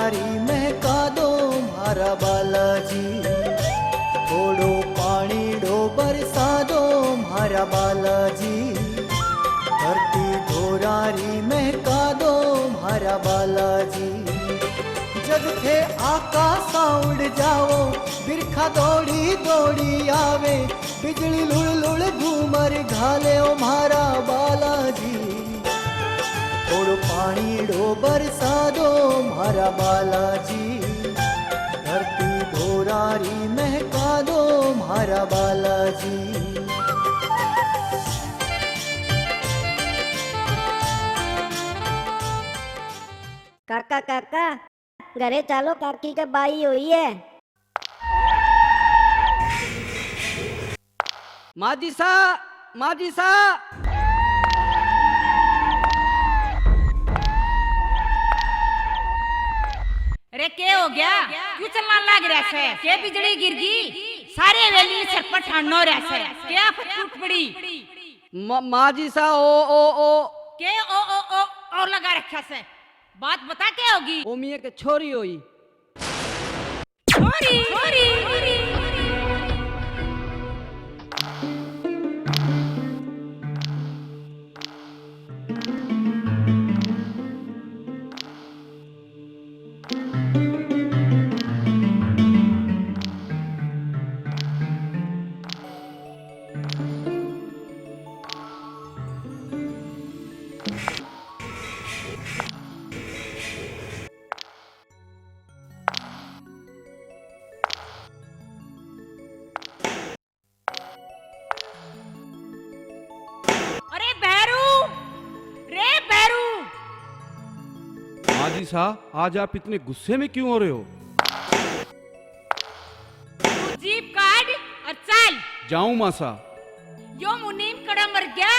ધોરારી મહેકા દો મારા બાલાજી, થોડો પાણીડો બરસા દો મારા બાલાજી, ધરતી ધોરારી મહેકા દો મારા બાલાજી, જગ થે આકાશા ઉડ જાઓ, બિરખા દોડી દોડી આવે, बिजली लुड़ लुड़ घूमर घाले ओ मारा बालाजी, थोड़ो पानीडो बरसा दो मारा बालाजी, धरती धोरारी महका दो मारा बालाजी। काका काका घरे चालो, काकी का बाई हुई है। माजीसा, माजीसा, अरे क्या हो गया? क्यों चलना लग रहा है? क्या बिजली गिर गई? सारे वेली सर पर ठानो रहा है। क्या फटूट पड़ी? माजीसा ओ क्या ओ और लगा रखा है? बात बता क्या होगी? ओ मियां के छोरी होई। छोरी छोरी माजीसा, आज आप इतने गुस्से में क्यों हो रहे हो? जीप काट और चल। जाऊं मासा? यो मुनीम कड़ा मर गया।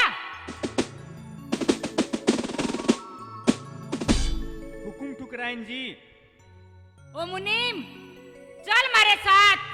हुकुम ठुकराइन जी। ओ मुनीम चल मेरे साथ।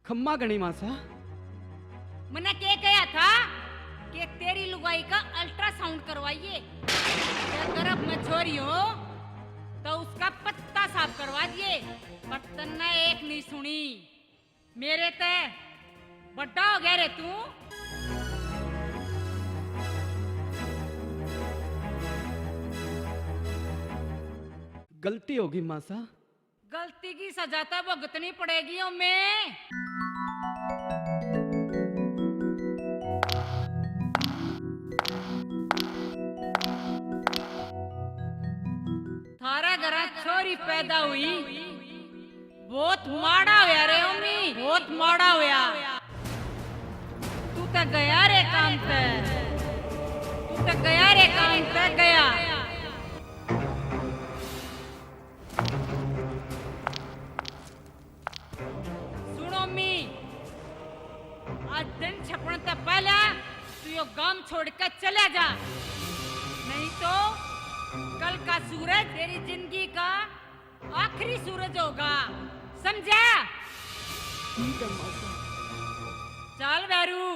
खम्मा गणी मासा। मैंने क्या कहा था कि तेरी लुगाई का अल्ट्रासाउंड करवाइए। अगर अब मैं छोरी हो तो उसका पत्ता साफ करवा दिए। बर्तन ने एक नहीं सुनी। मेरे ते बड़ा हो गया रे तू। गलती होगी मासा। गलती की सजा तो भुगतनी पड़ेगी हमें। थारा घरा छोरी पैदा हुई बहुत माड़ा होया रे अम्मी, बहुत माड़ा होया। तू तो गया रे काम पे, तू तक गया रे, काम तक गया। सुनो मी, आज दिन छपने तक पहले तू यो गांव छोड़कर चला जा, नहीं तो कल का सूरज तेरी जिंदगी का आखिरी सूरज होगा, समझा? चल भैरू।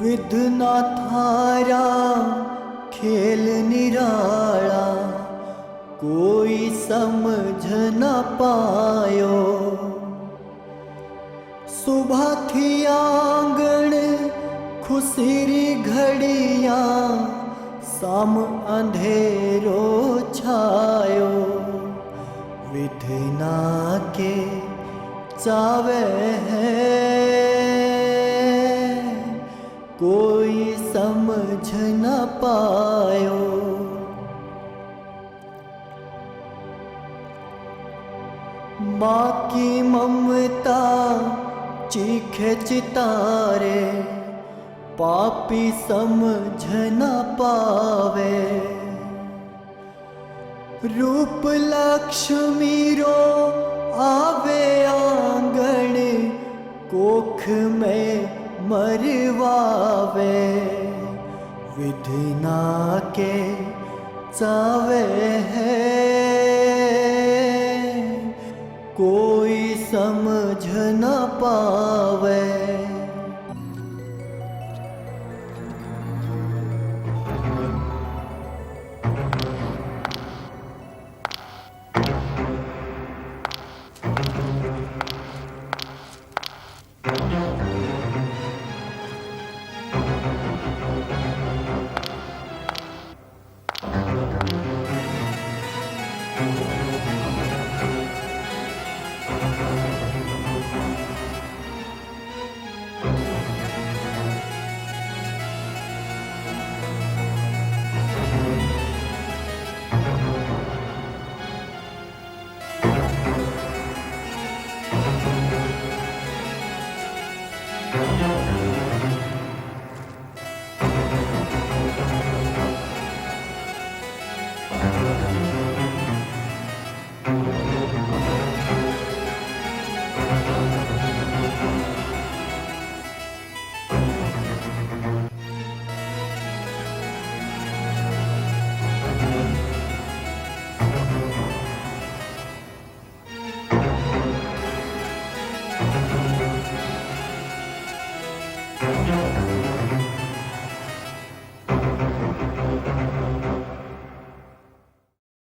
विधना थारा खेल निराला, कोई समझ न पायो। सुबह थी आंगण खुसीरी घड़िया, साम अंधेरो छायो। विधना के चावे है, कोई समझ न पायो। माँ की ममता चीखे चितारे, पापी समझ न पावे। रूप लक्ष्मी रो आवे आंगण, कोख में मरवावे। विधना के चावे है, कोई समझ न पावे।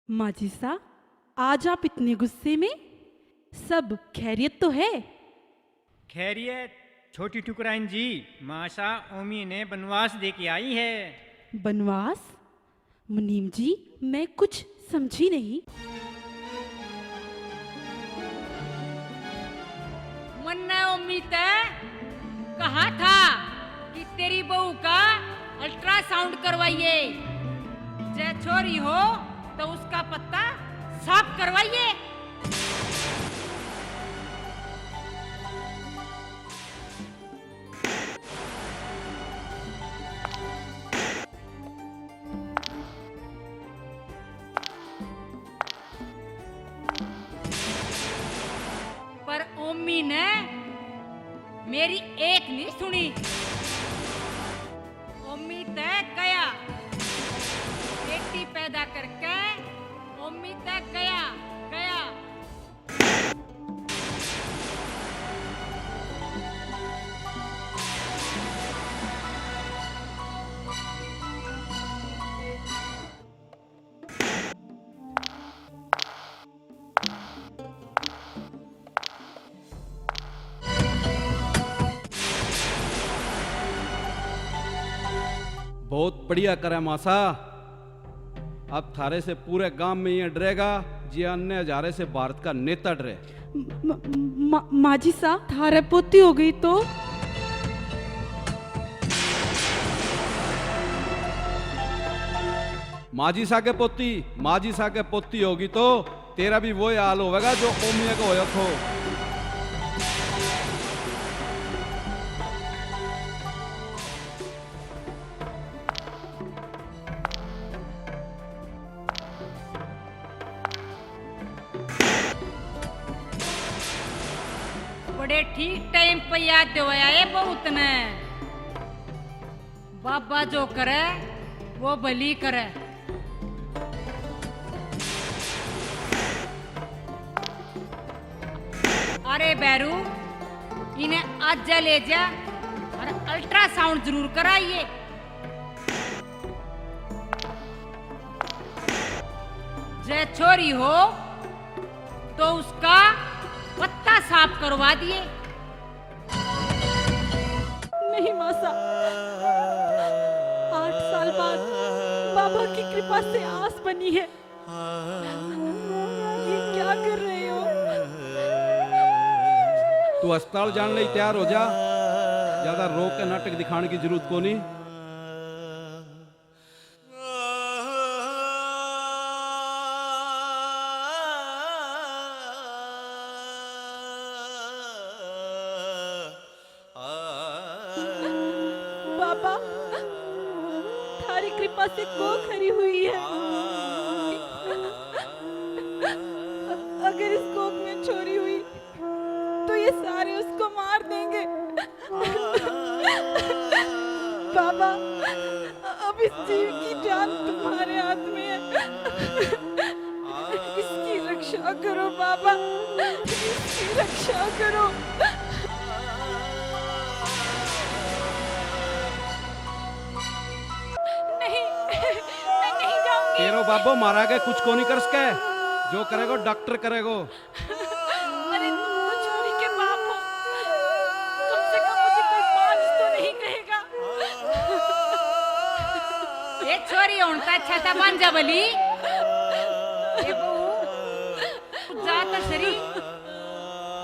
माजिसा, आज आप इतने गुस्से में? सब खैरियत तो है? खैरियत छोटी ठुकराइन जी, माशा ओमी ने बनवास दे के आई है। बनवास? मुनीम जी, मैं कुछ समझी नहीं। मन्ना उम्मीद कहा था कि तेरी बहू का अल्ट्रासाउंड करवाइए, जे छोरी हो तो उसका पत्ता साफ करवाइए। पर ओमी ने मेरी एक नहीं सुनी। ओमी तय गया, बेटी पैदा करके ओमी तक गया गया। बहुत बढ़िया करे मासा। अब थारे से पूरे गांव में ये डरेगा जी अन्य हजारे से भारत का नेता डरे। माजिसा, थारे पोती हो गई तो? माजिसा के पोती होगी तो तेरा भी वो हाल होगा जो ओमिया का होया थो। बड़े ठीक टाइम पे याद दिवाया है बहुत ने। बाबा जो करे वो भली करे। अरे बैरू, इन्हें आज जा ले जा और अल्ट्रासाउंड जरूर कराइए। जे छोरी हो तो उसका पत्ता साफ करवा दिए। नहीं मासा, 8 साल बाद बाबा की कृपा से आस बनी है। ये क्या कर रहे हो? तू अस्पताल जाने लिए तैयार हो जा, ज्यादा रोक के नाटक दिखाने की जरूरत को नहीं। बाबा, थारी कृपा से को खरी हुई है। अगर इस कोख में छोरी हुई तो ये सारे उसको मार देंगे। बाबा, अब इस जीव की जान तुम्हारे हाथ में है। इसकी रक्षा करो बाबा, इसकी रक्षा करो। नहीं, मैं नहीं जाऊंगी। तेरो बाबो मारा के कुछ को नहीं कर सके, जो करेगो डॉक्टर करेगो। अरे तुम तो छोरी के बाप हो, कम से कम मुझे कोई बात तो नहीं कहेगा। ये छोरी होता अच्छा था बन जा बली। ये बहू, तू जा तो सरी।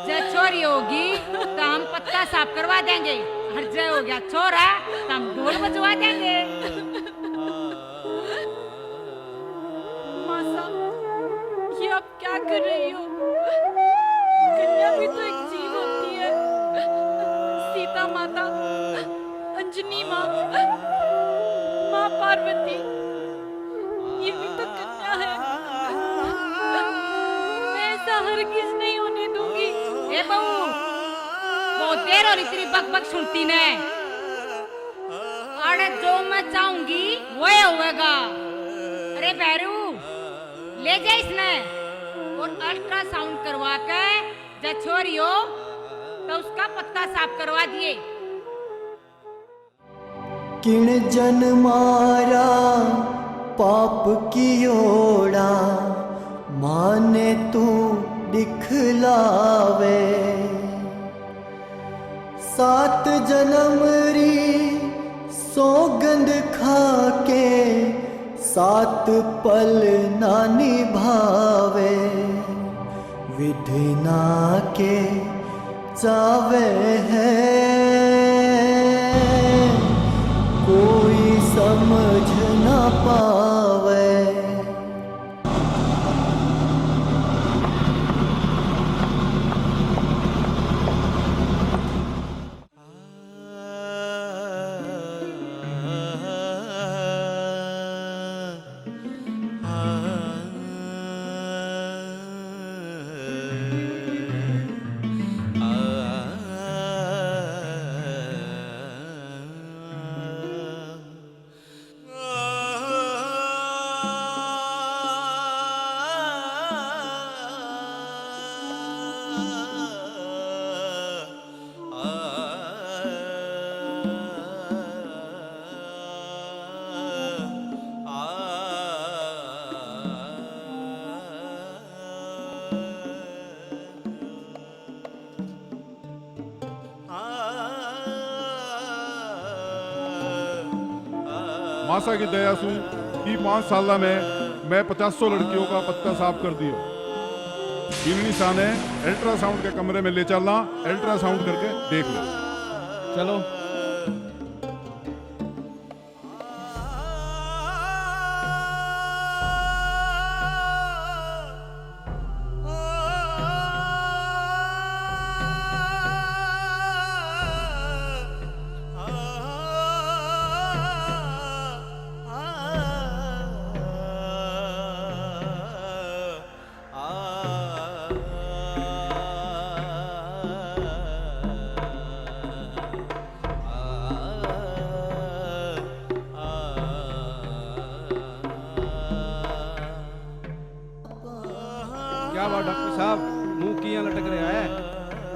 जब छोरी होगी तो हम पत्ता साफ करवा देंगे। हर जय हो गया छोरा तो हम ढोल बजवा देंगे। मासा, ये आप क्या कर रही हो? कन्या भी तो एक जीव होती है। सीता माता, अंजनी माँ, माँ पार्वती, ये भी तो कन्या है। मैं ऐसा हरगिज नहीं होने दूंगी। ए बहू, बहुत देर हो रही तेरी बक बक सुनती ने। अरे जो मैं चाहूंगी वो होगा। अरे बैरू, ले जा इसने और अल्ट्रासाउंड करवा के जब छोरी हो तो उसका पत्ता साफ करवा दिए। किण जन मारा पाप कियोड़ा, माने तू दिखलावे। 7 जन्म री सौगंध खाके 7 पल ना निभावे। विधि ना के चावे है, कोई समझ ना पावे। मासा की दया सु कि 5 साल में मैं 50 लड़कियों का पत्ता साफ कर दियो। इन्हीं साने अल्ट्रासाउंड के कमरे में ले चलना, अल्ट्रासाउंड करके देख लो। चलो। गोलियां लटक रहा है।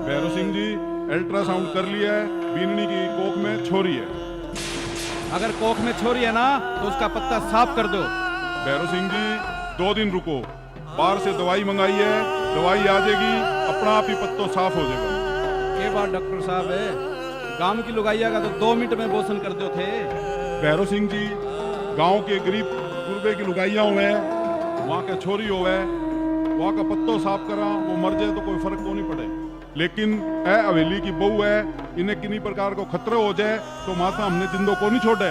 भैरव सिंह जी, अल्ट्रासाउंड कर लिया है, बीननी की कोख में छोरी है। अगर कोख में छोरी है ना तो उसका पत्ता साफ कर दो। भैरव सिंह जी, 2 दिन रुको, बाहर से दवाई मंगाई है, दवाई आ जाएगी, अपना आप ही पत्तो साफ हो जाएगा। के बात डॉक्टर साहब है, गांव की लुगाइया का तो 2 मिनट में बोसन कर दो थे। भैरव सिंह जी, गांव के गरीब गुरबे की लुगाइया हुए, वहाँ के छोरी हुए, वहाँ का पत्तो साफ करा, वो मर जाए तो कोई फर्क को नहीं पड़े। लेकिन ए हवेली की बहू है, इन्हें किन्हीं प्रकार को खतरा हो जाए तो माता हमने जिंदों को नहीं छोड़े।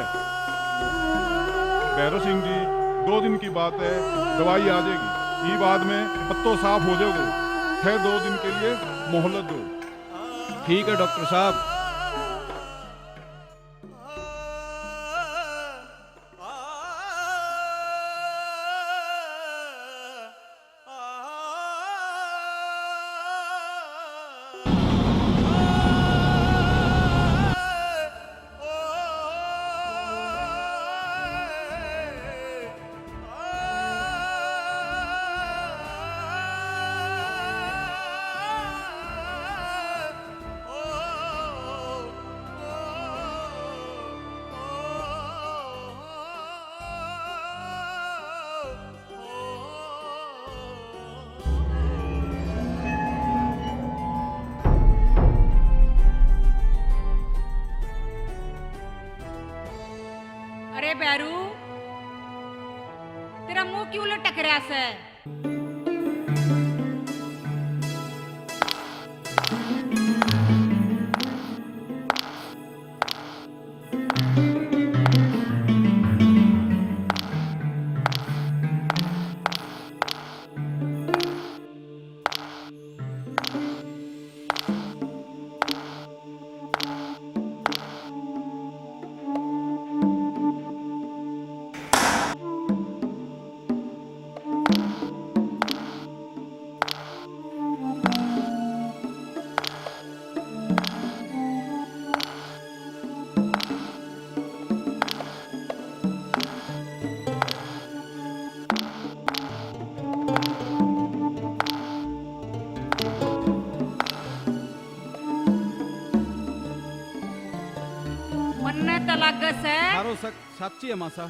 भैरव सिंह जी, 2 दिन की बात है, दवाई आ जाएगी, ये बाद में पत्तो साफ हो जाओगे। है 2 दिन के लिए मोहलत दो। ठीक है डॉक्टर साहब। अरे बैरू, तेरा मुंह क्यों लटक रहा है? मन्नत लागस है। सारो साची है मासा।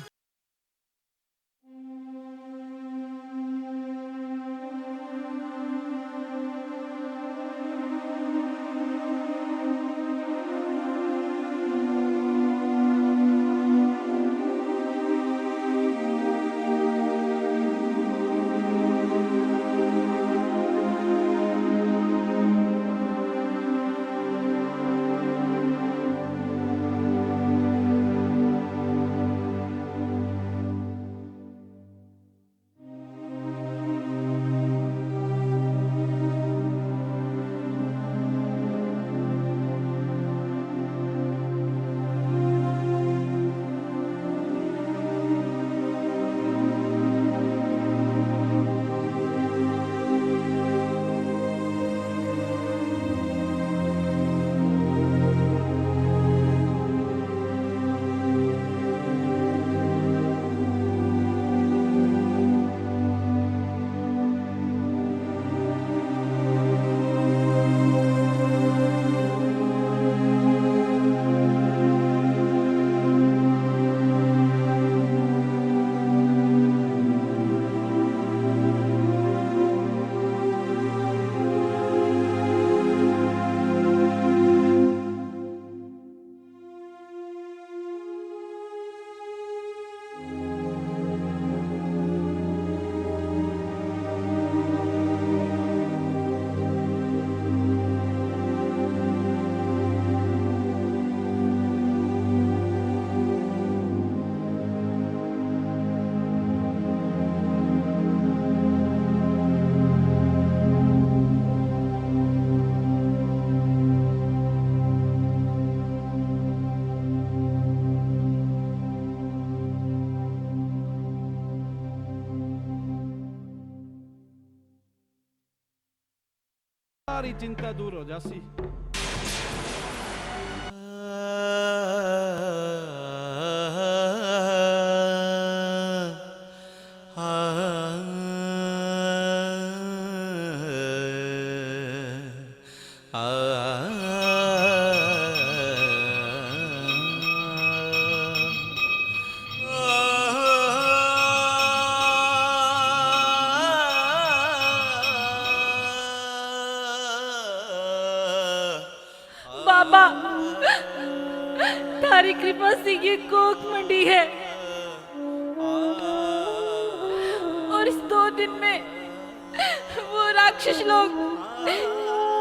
सारी चिंता दूर हो जासी। बाबा, तारी कृपा से ये कोक मंडी है और इस 2 दिन में वो राक्षस लोग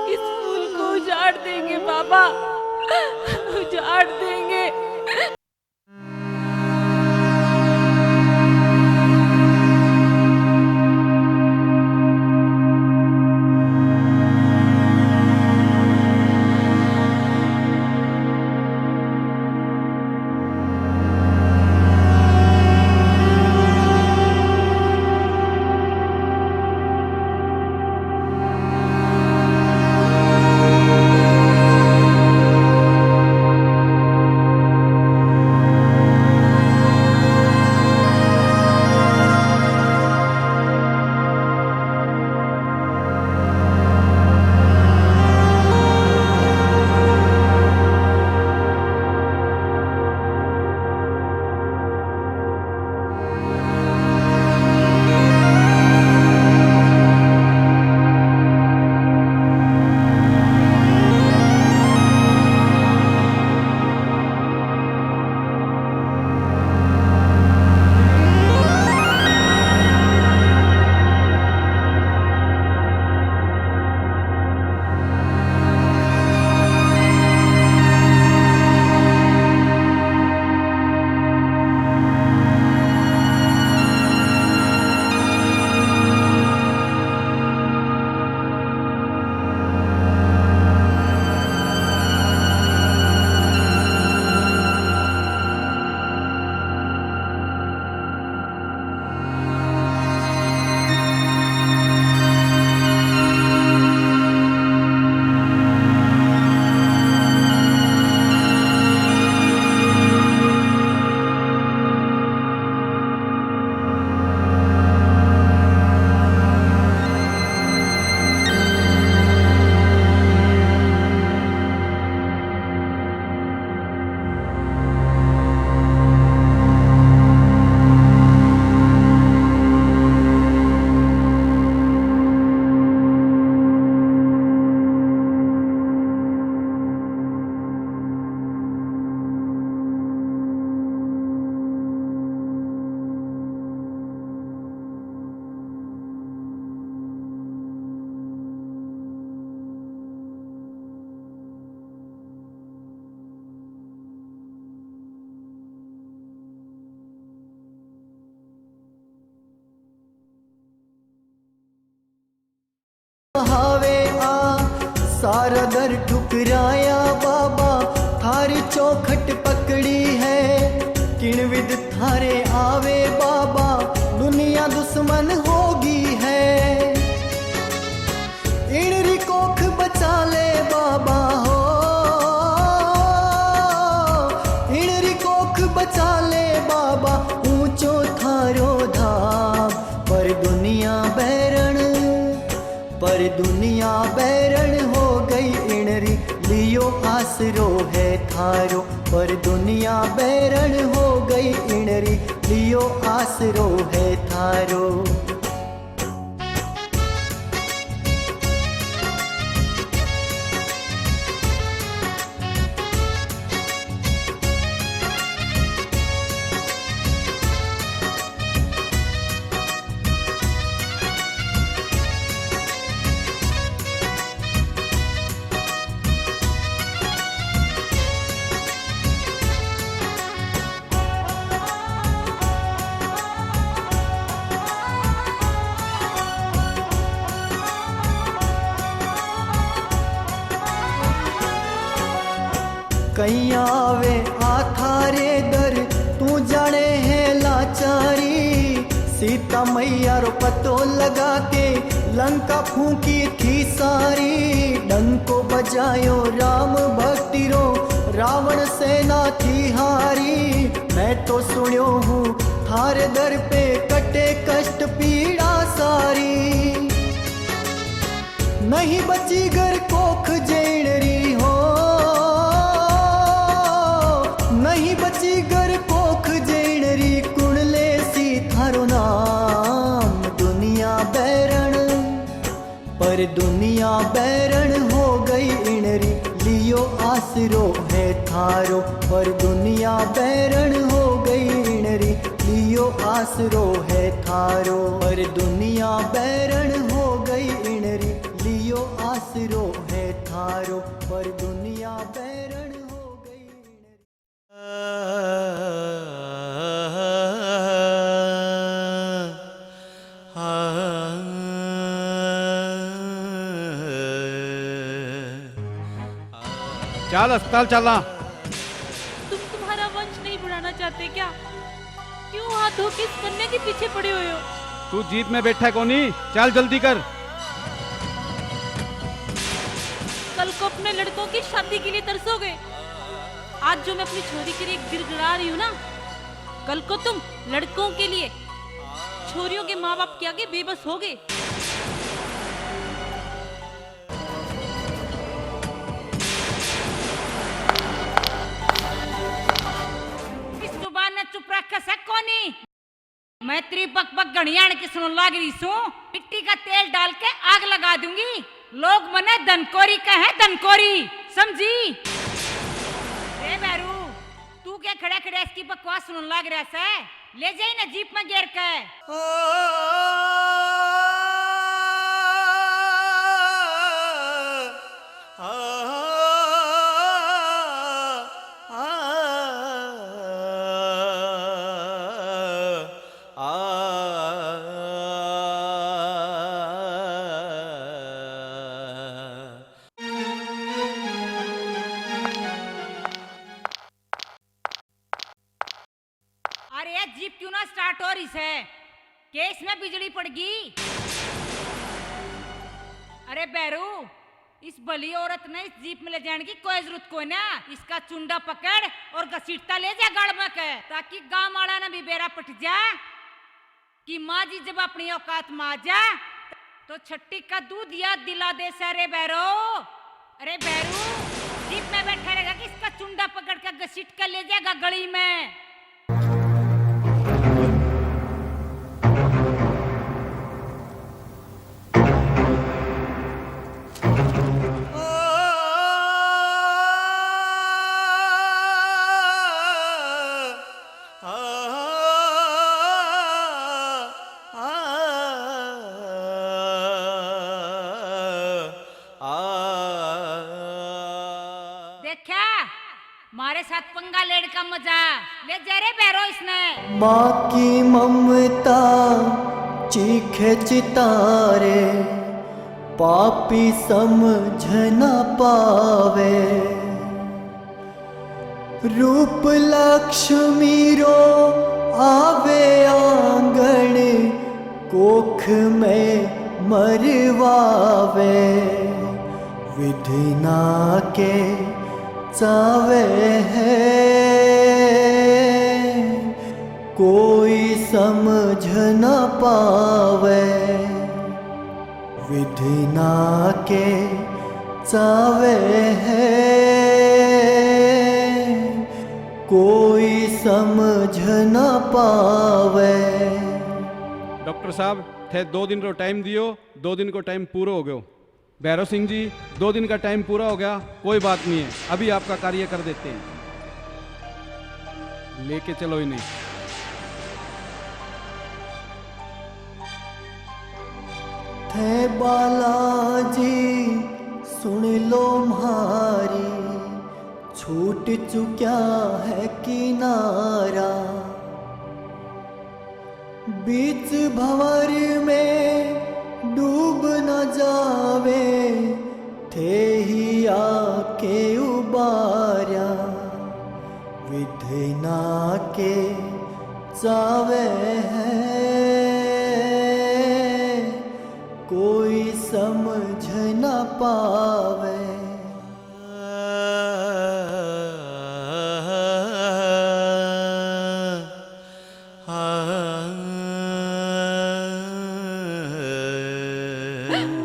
इस फूल को उजाड़ देंगे बाबा, उजाड़ देंगे। हावे आ सारा दर ठुकराया बाबा, थारी चौखट पकड़ी है, किण विद थारे आवे बाबा, दुनिया दुश्मन होगी है। इणरी कोख बचा ले बाबा हो, इणरी कोख बचा ले बाबा, ऊंचो थारो धाम, पर दुनिया बैरण हो गई इणरी, लियो आसरो है थारो, पर दुनिया बैरण हो गई इणरी, लियो आसरो है थारो। कहीं आवे आथारे दर, तू जाने है लाचारी, सीता मैया रो पतो लगा के लंका फूकी थी सारी, डंको बजायो राम भक्ति रो, रावण सेना थी हारी। मैं तो सुन्यो हूँ थारे दर पे कटे कष्ट पीड़ा सारी, नहीं बची घर कोख जेणरी हो, नहीं बची घर कोख जेणरी, कुणले सी थारो नाम, दुनिया बैरण, पर दुनिया बैरण हो गई इणरी, लियो आसरो है थारो, पर दुनिया बैरण हो गई इणरी। लियो आसरो है थारो, पर दुनिया बैरण हो गई इणरी। लियो आसरो है थारो, पर दुनिया बैरण हो गई इणरी। चल अस्पताल चलना। तुम तुम्हारा वंश नहीं बढ़ाना चाहते क्या? क्यों हाथ धो के इस कन्या के पीछे पड़े हुए हो? तू जीप में बैठा है कोनी, चल जल्दी कर। कल को अपने लड़कों की शादी के लिए तरसोगे। आज जो मैं अपनी छोरी के लिए गिड़गिड़ा रही हूँ ना, कल को तुम लड़कों के लिए छोरियों के माँ बाप के आगे बेबस होगे। इस जुबान ने चुप रख से कोनी। मैं तेरी बक बक गणियाण की सुन लाग रही सू। मिट्टी का तेल डाल के आग लगा दूंगी। लोग मने दनकोरी कहे, दनकोरी समझी? ए बैरू, तू क्या खड़ा खड़ा इसकी बकवास सुन लाग रहा से? ले जाई ना जीप में घेर के। अरे ये जीप क्यों ना स्टार्ट हो रही है? केस में बिजली पड़ गई। अरे बैरू, इस बली औरत ने इस जीप में ले जाने की कोई जरूरत कोई ना। इसका चुंडा पकड़ और घसीटता ले जा गड़ में के, ताकि गांव वाला ना भी बेरा पट जा कि माँ जी जब अपनी औकात में आ जा तो छट्टी का दूध याद दिला दे सारे बैरो। अरे बैरू, जीप में बैठा रहेगा कि इसका चुंडा पकड़ कर घसीट कर ले जाएगा गली में। देखा मारे साथ पंगा लेने का मजा ले जा रे बैरो इसने। माँ की ममता चीखे चितारे, पापी समझ न पावे। रूप लक्ष्मी रो आवे आंगण, कोख में मरवावे। विधि ना के चावे है, कोई समझ न पावे। विधि ना के चावे है, कोई समझ न पावे। डॉक्टर साहब थे 2 दिन रो टाइम दियो, 2 दिन को टाइम पूरा हो गयो। भैरव सिंह जी 2 दिन का टाइम पूरा हो गया, कोई बात नहीं है, अभी आपका कार्य कर देते हैं। लेके चलो इन्हें। थे बालाजी सुन लो म्हारी, छूट चुक्या है किनारा। बीच भंवर में डूब न जावे, थे ही आके उबारा। विधि ना के चावे है, कोई समझ न पावे।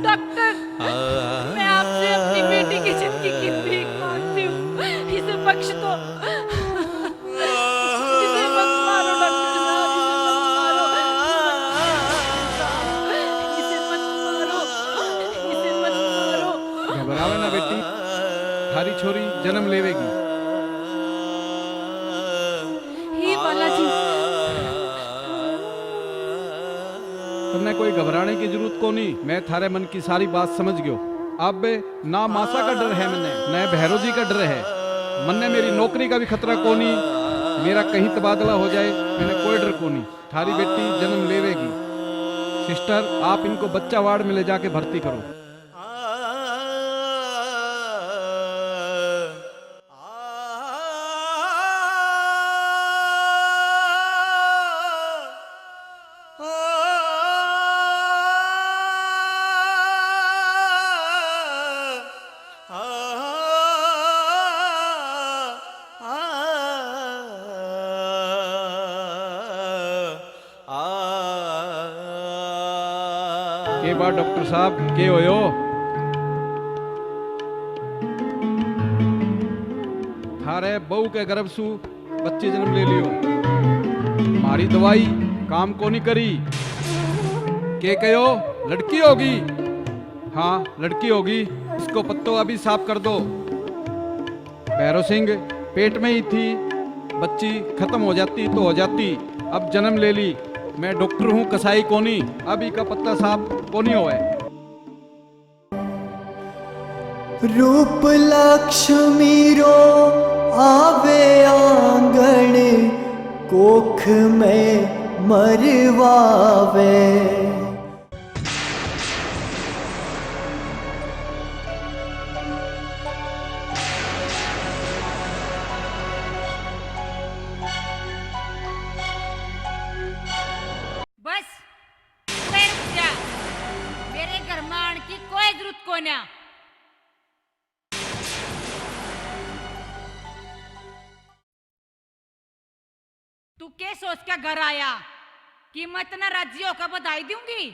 डॉक्टर, मैं आपसे अपनी बेटी की जिंदगी की भीख मांगती हूँ, इसे बख्श दो। इसे मत मारो डॉक्टर साहब, इसे मत मारो। इसे मत मारो, इसे मत मारो। घबरावे ना बेटी, थारी छोरी जन्म लेवेगी। हे बालाजी, तन्ने कोई घबराने की जरूरत को नहीं, मैं थारे मन की सारी बात समझ गयो। अब ना मासा का डर है मन्ने, न भैरो जी का डर है मन्ने, मेरी नौकरी का भी खतरा को नहीं, मेरा कहीं तबादला हो जाए मैंने कोई डर को नहीं। थारी बेटी जन्म लेवेगी। सिस्टर, आप इनको बच्चा वार्ड में ले जाके भर्ती करो। के बात डॉक्टर साहब के होयो? थारे बहू के गर्भ सु बच्चे जन्म ले लियो, मारी दवाई काम को नहीं करी। के कहो लड़की होगी? हाँ लड़की होगी, इसको पत्तो अभी साफ कर दो। भैरव सिंह पेट में ही थी, बच्ची खत्म हो जाती तो हो जाती, अब जन्म ले ली। मैं डॉक्टर हूँ कसाई कोनी, अभी का पत्ता साफ कोनी होए। रूप लक्ष्मी रो आवे आंगण, कोख में मरवावे। बस मैं रुक जा, मेरे घर में आने की कोई जरूरत को ना। तू क्या सोच के घर आया कि मैं इतना राजी होकर बधाई दूंगी?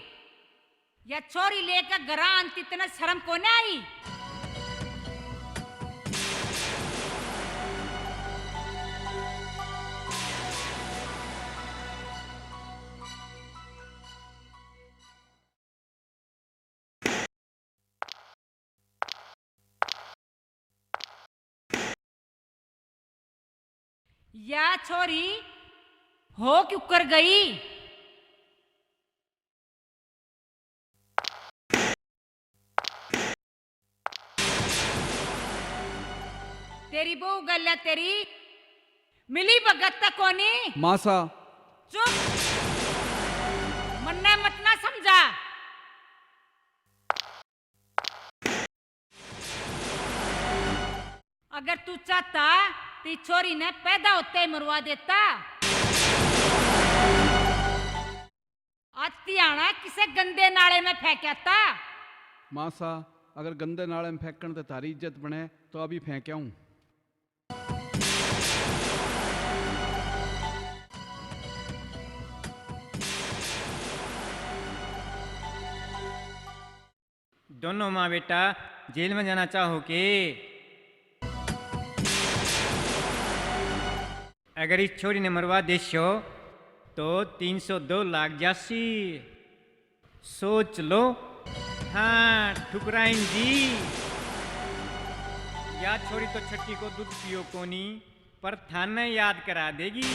या छोरी लेकर घर आती इतना शर्म को ना आई? या छोरी हो क्यों कर गई? तेरी बहू गल्ला तेरी मिली भगत तक कोनी। मासा चुप, मन्ने मत ना समझा। अगर तू चाहता तो छोरी ने पैदा होते ही मरवा देता। आज तियाना किसे गंदे नाले में फेंका था। मासा अगर गंदे नाले में फेंकण ते तारी इज्जत बने तो अभी फेंक्या हूं। दोनों माँ बेटा जेल में जाना चाहो के? अगर इस छोरी ने मरवा देशो तो 302 लाख जासी। सोच लो। हाँ ठुकराइन जी, या छोरी तो छठी को दूध पियो कोनी, पर थाने याद करा देगी।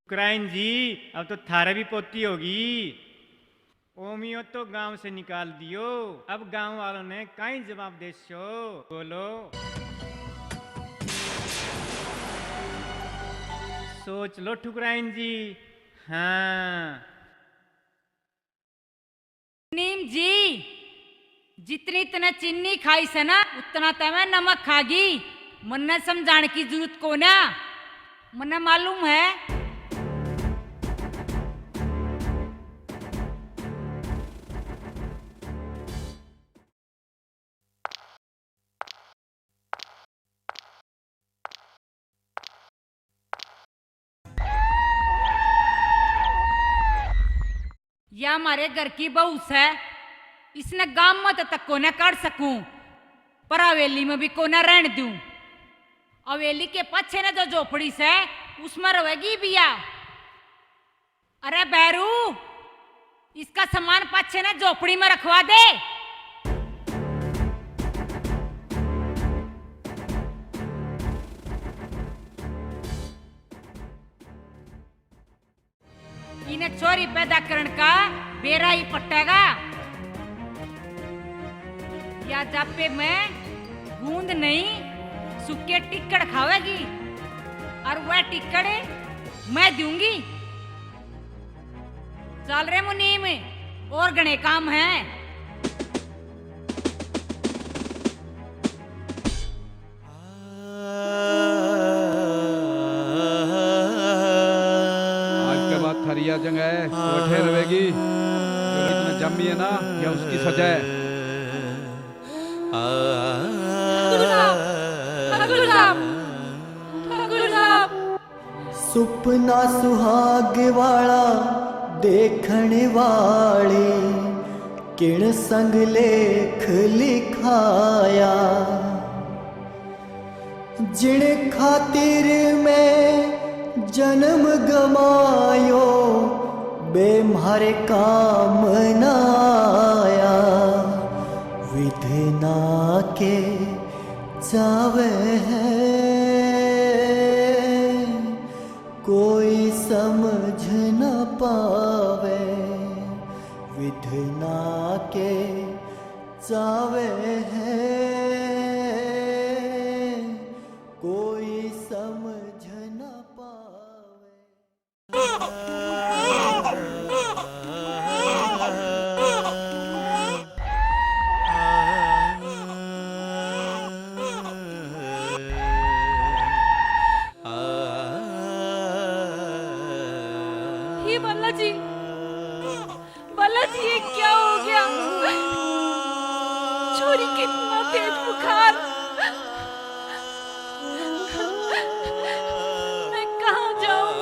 ठुकराइन जी, अब तो थारा भी पोती होगी। ओमियो तो गांव से निकाल दियो, अब गांव वालों ने काई जवाब देशो? बोलो। सोच लो ठुकराइन जी। हाँ नीम जी, जितनी तने चीनी खाई से ना उतना तमे नमक खागी। मन्ने समझाने की जरूरत को ना, मन्ने मालूम है। या हमारे घर की बहू है, इसने गांव में तो तक को न काट सकूं, पर हवेली में भी को न रहने दूं। हवेली के पीछे ने जो झोपड़ी से उसमें रहेगी बिया। अरे बैरू, इसका सामान पाछे ना झोपड़ी में रखवा दे। इन्हें चोरी पैदा करने का बेरा ही पट्टेगा। या जापे में गूंद नहीं सूखे टिक्कड़ खावेगी और वह टिक्कड़ मैं दूंगी। चल रे मुनीम, और घने काम है। आज के बाद थरिया जंग है, बैठे रहेगी। जो इतना जम्मी है ना, यह उसकी सजा है। सुपना सुहाग वाला देखण वाली किण संग लेख लिखाया। जिन खातिर मैं जन्म गमायो बेमारे काम न आया। विधना के चावे है कोई समझ न पावे। विधना के चावे है कोई समझ न पावे। ये बालाजी, बालाजी ये क्या हो गया? छोरी कितना तेज बुखार। मैं कहाँ जाऊं?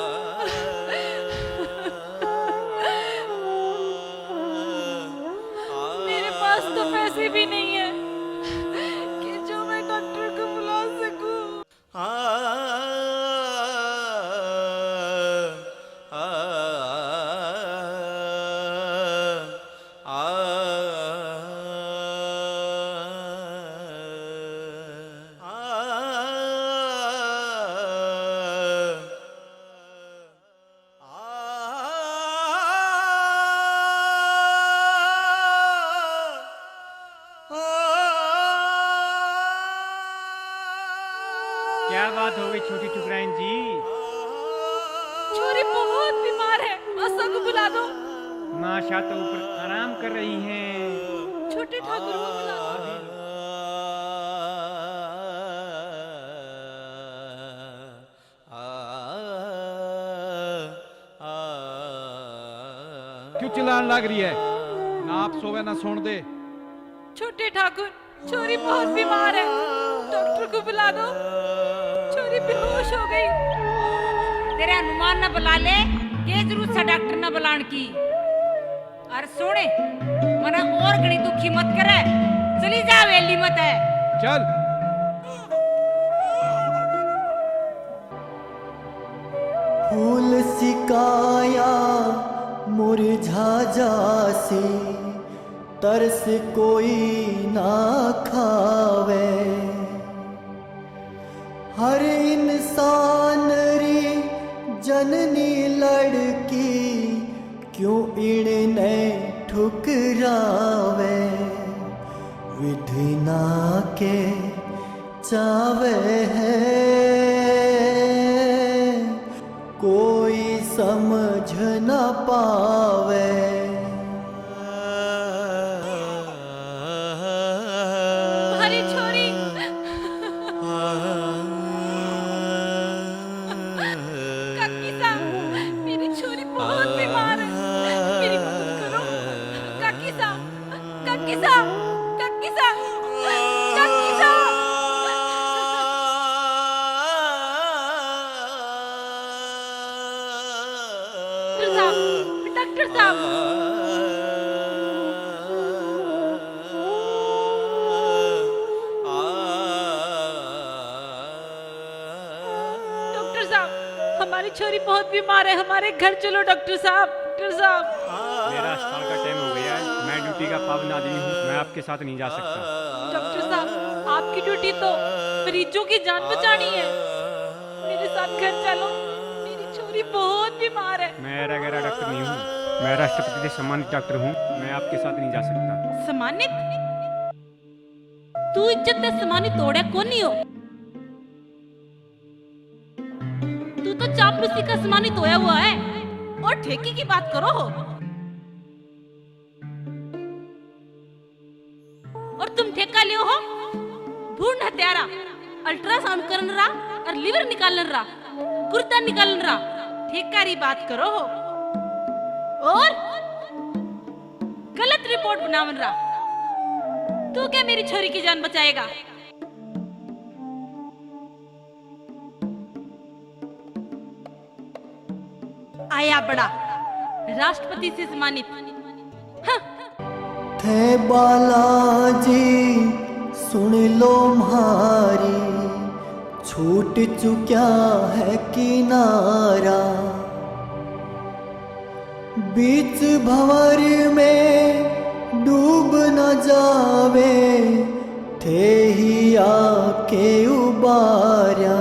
मेरे पास तो पैसे भी नहीं है कि जो मैं डॉक्टर को बुला सकूं। क्या बात हो गई छोटी टुकराइन जी? छोरी बहुत बीमार है, आशा को बुला दो। माशा तो ऊपर आराम कर रही हैं। छोटे ठाकुर को बुला दो। क्यों चिल्लाने लग रही है? ना आप सोवे ना सोने दे। छोटे ठाकुर, छोरी बहुत बीमार है, डॉक्टर को बुला दो। छोरी बेहोश हो गई। तेरे अनुमान न बुला ले, के जरूरत से डॉक्टर न बुलान की। और सुने, मना और घनी दुखी मत करे। चली जा वेली मत है। चल। फूल सिकाया मुरझा जासी तरस कोई ना खावे। हर इंसान री जननी लड़की क्यों इने ठुकरावे। विधना के चावे है कोई समझ न पावे। हमारी छोरी काकी साहब, मेरी छोरी बहुत बीमार है, मेरी मदद करो। काकी साहब, काकी साहब, काकी साहब, काकी साहब। डॉक्टर साहब, डॉक्टर साहब, हमारी छोरी बहुत बीमार है, हमारे घर चलो डॉक्टर साहब, डॉक्टर साहब। मेरा अस्पताल का टाइम हो गया है, मैं ड्यूटी का पाबंद आदमी हूँ, मैं आपके साथ नहीं जा सकता। डॉक्टर साहब, आपकी ड्यूटी तो मरीजों की जान बचानी है, मेरे साथ घर चलो, मेरी छोरी बहुत बीमार है। मैं गैरा डॉक्टर नहीं हूँ, मैं राष्ट्रपति से सम्मानित डॉक्टर हूँ, मैं आपके साथ नहीं जा सकता। सम्मानित? तू इज्जत से सम्मानित तोड़े कौन नहीं हो? तू तो चापलूसी का सम्मानित होया हुआ है, और ठेके की बात करो हो। और तुम ठेका लियो हो भ्रूण हत्यारा, अल्ट्रासाउंड करन रहा और लिवर निकालन रहा, गुर्दा निकालन रहा, ठेका री बात करो हो। और गलत रिपोर्ट बनावन रहा, तू क्या मेरी छोरी की जान बचाएगा? आया बड़ा राष्ट्रपति से सम्मानित। हाँ। थे बालाजी सुन लो म्हारी, छूट चुक्या है किनारा, बीच भंवर में डूब न जावे, थे ही आके उबारा,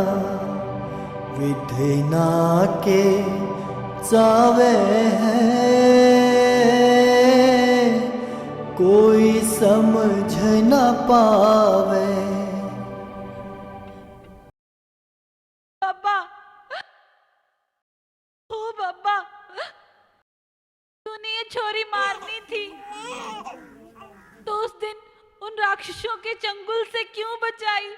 विधि ना के चावे है, कोई समझ न पावे। बाबा, ओ बाबा, तूने ये छोरी मारनी थी तो उस दिन उन राक्षसों के चंगुल से क्यों बचाई?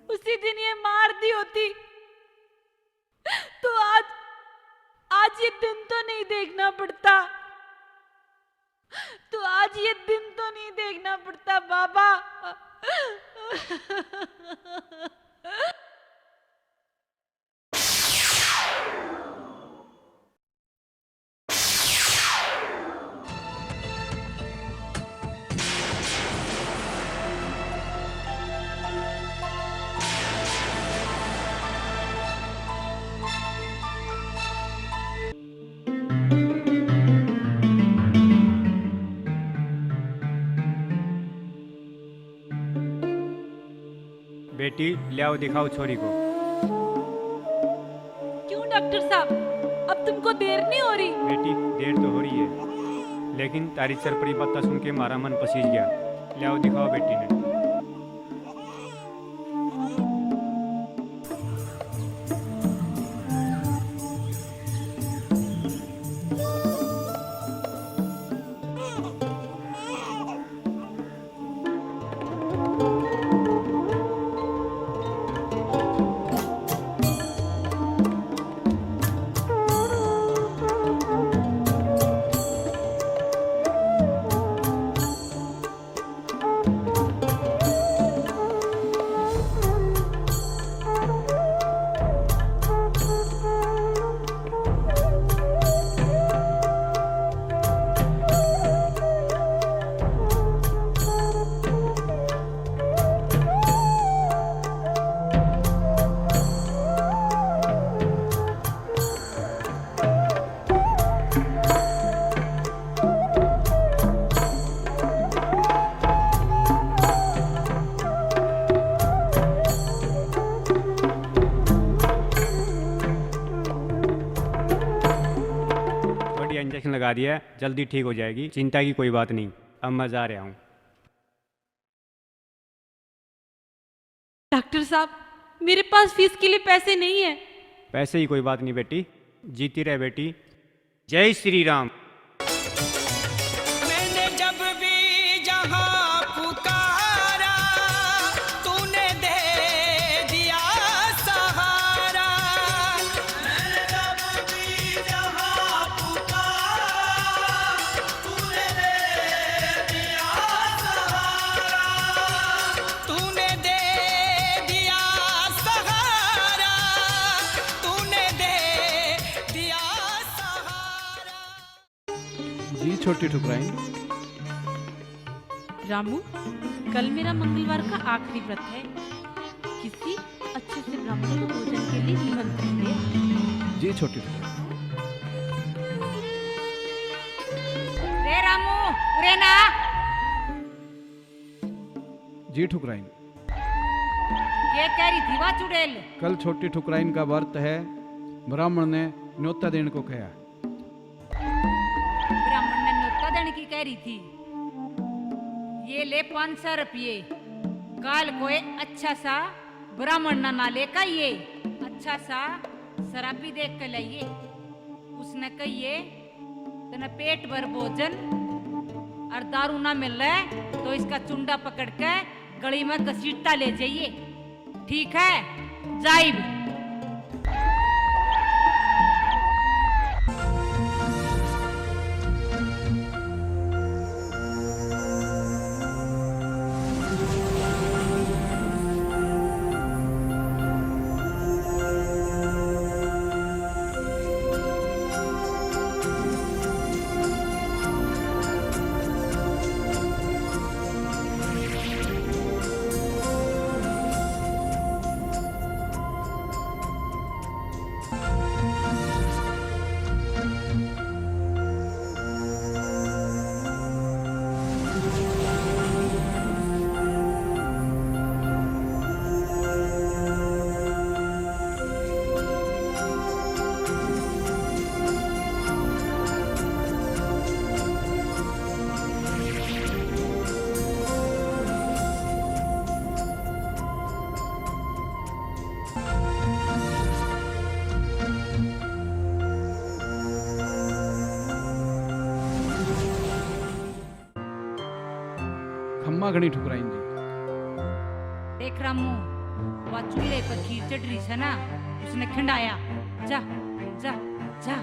उसी दिन ये मार दी होती तो आज ये दिन तो नहीं देखना पड़ता, तो आज ये दिन तो नहीं देखना पड़ता बाबा। बेटी ले आओ, दिखाओ छोरी को। क्यों डॉक्टर साहब, अब तुमको देर नहीं हो रही? बेटी देर तो हो रही है, लेकिन तारी चरपड़ी बात सुन के हमारा मन पसीज गया। ले आओ, दिखाओ बेटी ने। इंजेक्शन लगा दिया है, जल्दी ठीक हो जाएगी, चिंता की कोई बात नहीं। अब मैं जा रहा हूँ। डॉक्टर साहब, मेरे पास फीस के लिए पैसे नहीं है। पैसे ही कोई बात नहीं बेटी, जीती रहे बेटी। जय श्री राम। मैंने जब भी जहां पुकारा, तूने दे दिया सहारा। मैंने जब भी जहां पुकारा, तूने दे दिया सहारा। तूने दे दिया सहारा, तूने दे दिया सहारा। जी छोटी ठुकराइन। रामू, कल मेरा मंगलवार का आखिरी व्रत है। किसी अच्छे से ब्राह्मण को भोजन के लिए जी छोटी ठुकराइन। रे रामू उरे ना। जी ठुकराइन। ये कह रही थी वा चुड़ैल? कल छोटी ठुकराइन का व्रत है, ब्राह्मण ने न्योता देने को कहा। ब्राह्मण ने न्योता देने की कह रही थी। ये ले 500 रुपये, काल कोई अच्छा सा ब्राह्मण ना ले का ये अच्छा सा शराबी देख कर लाइए। उसने कहिए तेना पेट भर भोजन और दारू ना मिल रहा है तो इसका चुंडा पकड़ के गली में घसीटता ले जाइए। ठीक है जाइब। खम्मा घनी ठुकराइन जी। देख रामू वह चूल्हे पर खीर चढ़ रही है ना, उसने खिंडाया। जा जा जा।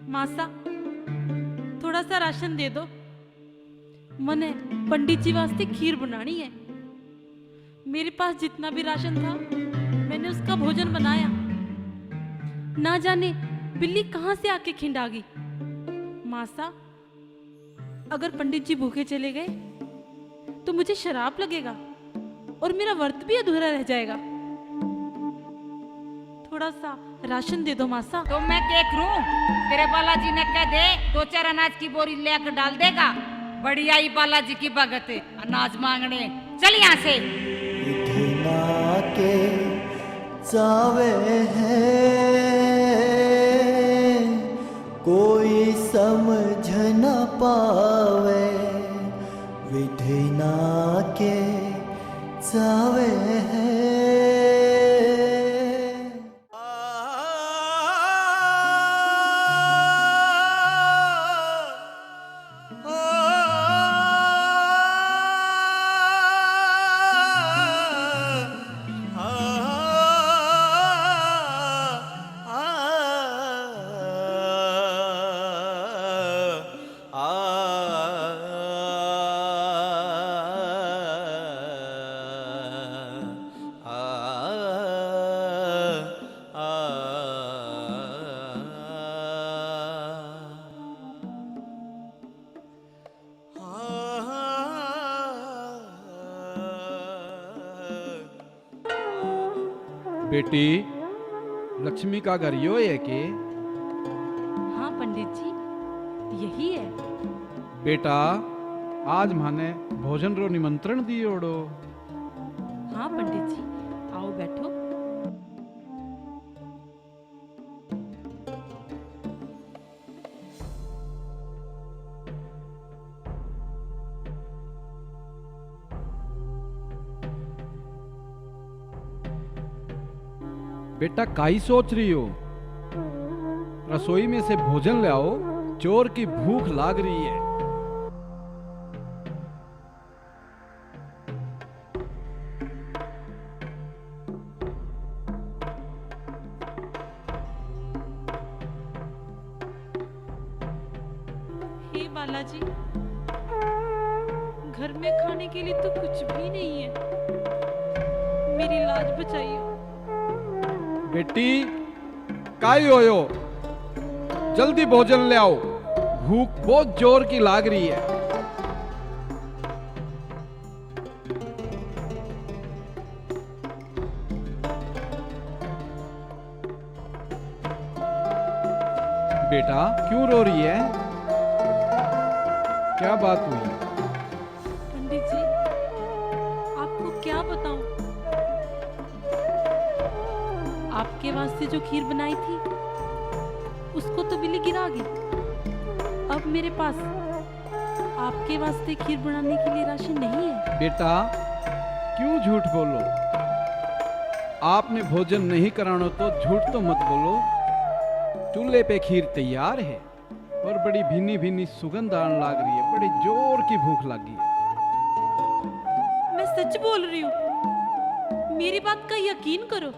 मासा थोड़ा सा राशन दे दो, मने पंडित जी वास्ते खीर बनानी है। मेरे पास जितना भी राशन था मैंने उसका भोजन बनाया। ना जाने बिल्ली कहां से आके खिंडा गई। मासा अगर पंडित जी भूखे चले गए तो मुझे शराब लगेगा और मेरा व्रत भी अधूरा रह जाएगा। थोड़ा सा राशन दे दो मासा। तो मैं क्या करूं? तेरे बालाजी ने कह दे 2-4 अनाज की बोरी लेकर डाल देगा। बढ़िया ही बालाजी की भगत है अनाज मांगने। चल यहाँ से। विधना के चावे हैं कोई समझ न पावे, विधना के चावे हैं। बेटी लक्ष्मी का घर यो है कि? हाँ पंडित जी यही है। बेटा आज माने भोजन रो निमंत्रण दियोड़ो। हाँ पंडित जी, आओ बैठो। बेटा काई सोच रही हो? रसोई में से भोजन ले आओ, चोर की भूख लाग रही है। हे बालाजी, घर में खाने के लिए तो कुछ भी नहीं है, मेरी लाज बचाइए। बेटी काई होयो, जल्दी भोजन ले आओ, भूख बहुत जोर की लाग रही है। बेटा क्यों रो रही है? क्या बात हुई? पंडित जी, आपको क्या बताऊं? आपके वास्ते जो खीर बनाई थी उसको तो बिल्ली गिरा गई। अब मेरे पास आपके वास्ते खीर बनाने के लिए राशि नहीं है। बेटा क्यों झूठ बोलो? आपने भोजन नहीं कराना तो झूठ तो मत बोलो। चूल्हे पे खीर तैयार है और बड़ी भीनी भीनी सुगंध आने लग रही है, बड़ी जोर की भूख लगी है। मैं सच बोल रही हूँ, मेरी बात का यकीन करो।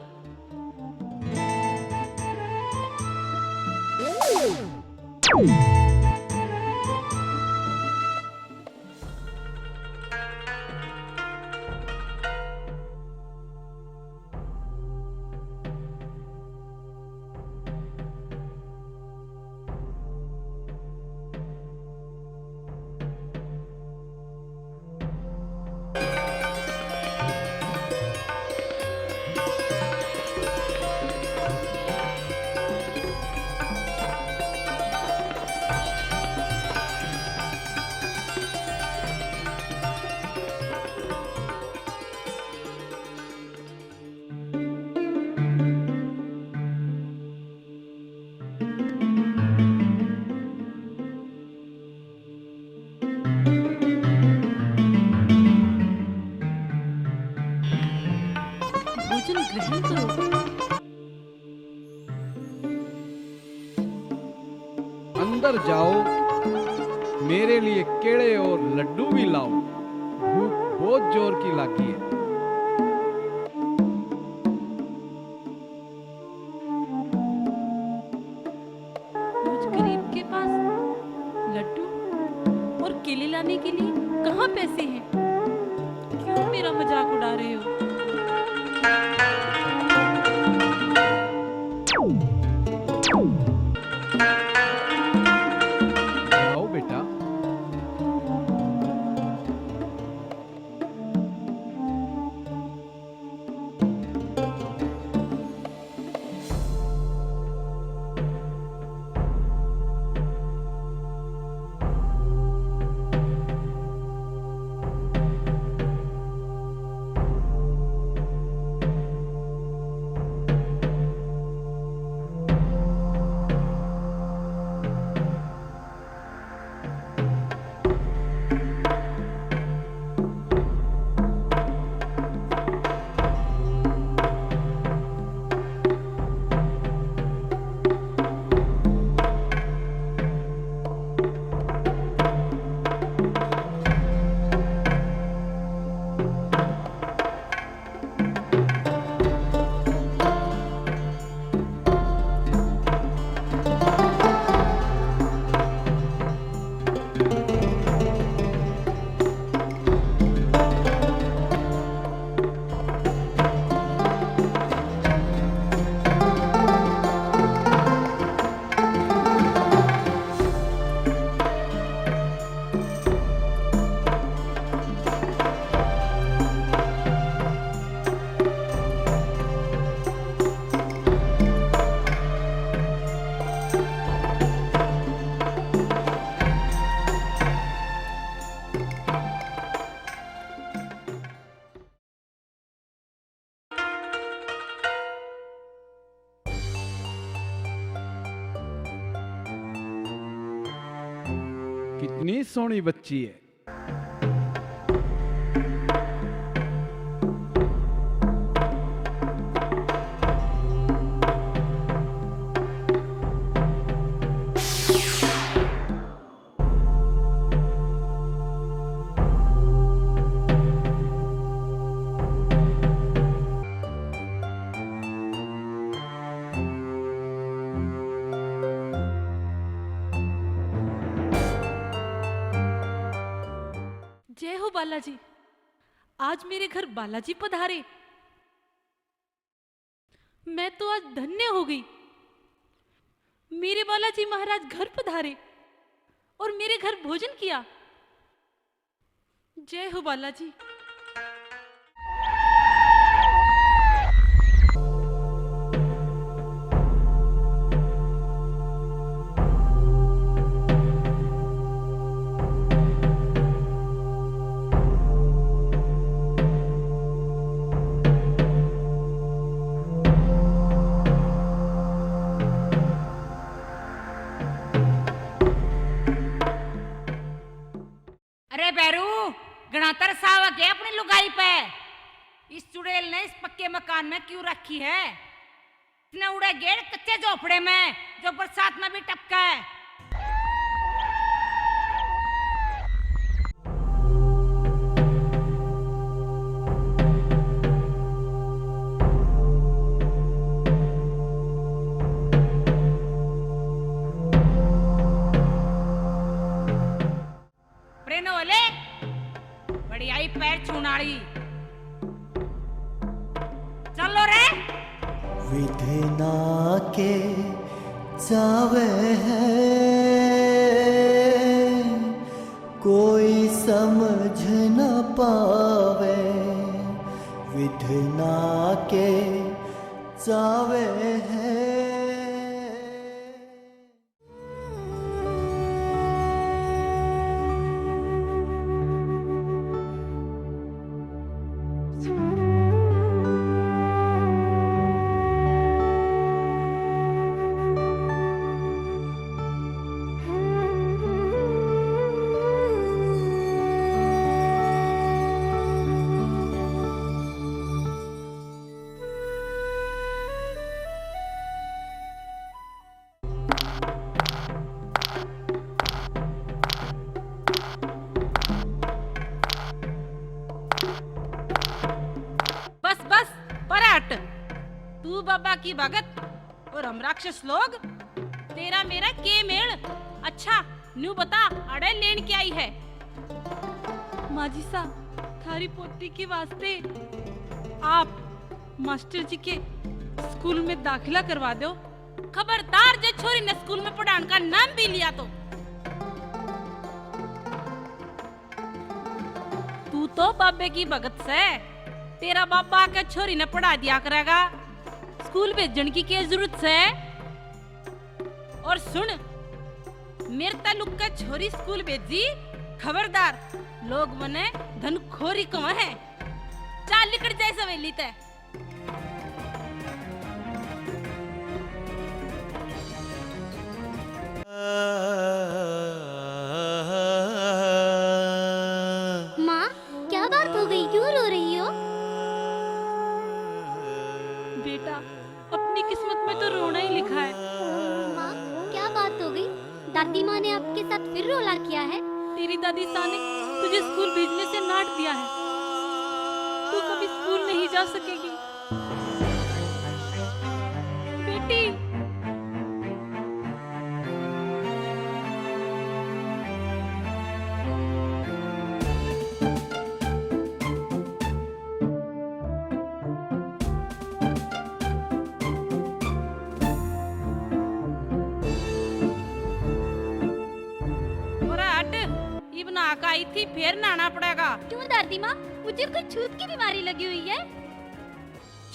भोजन ग्रहण करो। अंदर जाओ, मेरे लिए केड़े और लड्डू भी लाओ, भूख बहुत जोर की लगी है। मुझ गरीब के पास लड्डू और केले लाने के लिए कहाँ पैसे हैं? क्यों मेरा मजाक उड़ा रहे हो? जाओ बेटा। सोहनी बच्ची है। जय हो बालाजी। आज मेरे घर बालाजी पधारे। मैं तो आज धन्य हो गई। मेरे बालाजी महाराज घर पधारे और मेरे घर भोजन किया। जय हो बालाजी। अरे बैरू, गणातर सावा के अपनी लुगाई पे। इस चुड़ैल ने इस पक्के मकान में क्यों रखी है? इसने उड़े गेड़ कच्चे झोपड़े में जो बरसात में भी टपका है। प्रेनो वाले बड़ी आई पैर छूनाड़ी। चलो रे। विधना के चावे है कोई समझ न पावे, विधना के चावे है। बस बस पराट। तू बाबा की भगत और हम राक्षस लोग, तेरा मेरा के मेल। अच्छा न्यू बता, अड़े लेन क्या आई है? माजी सा, थारी पोती के वास्ते आप मास्टर जी के स्कूल में दाखिला करवा दो। खबरदार जे छोरी ने स्कूल में पढ़ाने का नाम भी लिया तो। तू तो बाबे की भगत से, तेरा बाबा के छोरी ने पढ़ा दिया करेगा। स्कूल भेजने की क्या जरूरत है? और सुन, मेरे तालुक का छोरी स्कूल भेजी, खबरदार लोग मने धनखोरी कमा है। चाल निकल जाए सवेली ते। माँ, क्या बात हो गई? क्यों रो रही हो? बेटा, अपनी किस्मत में तो रोना ही लिखा है। माँ, क्या बात हो गई? दादी माँ ने आपके साथ फिर रोला किया है? तेरी दादी सा ने तुझे स्कूल भेजने से नाट दिया है। तू कभी स्कूल नहीं जा सकेगी बेटी। आई थी, फिर नहाना पड़ेगा। क्यों दादी माँ, मुझे कोई छूत की बीमारी लगी हुई है?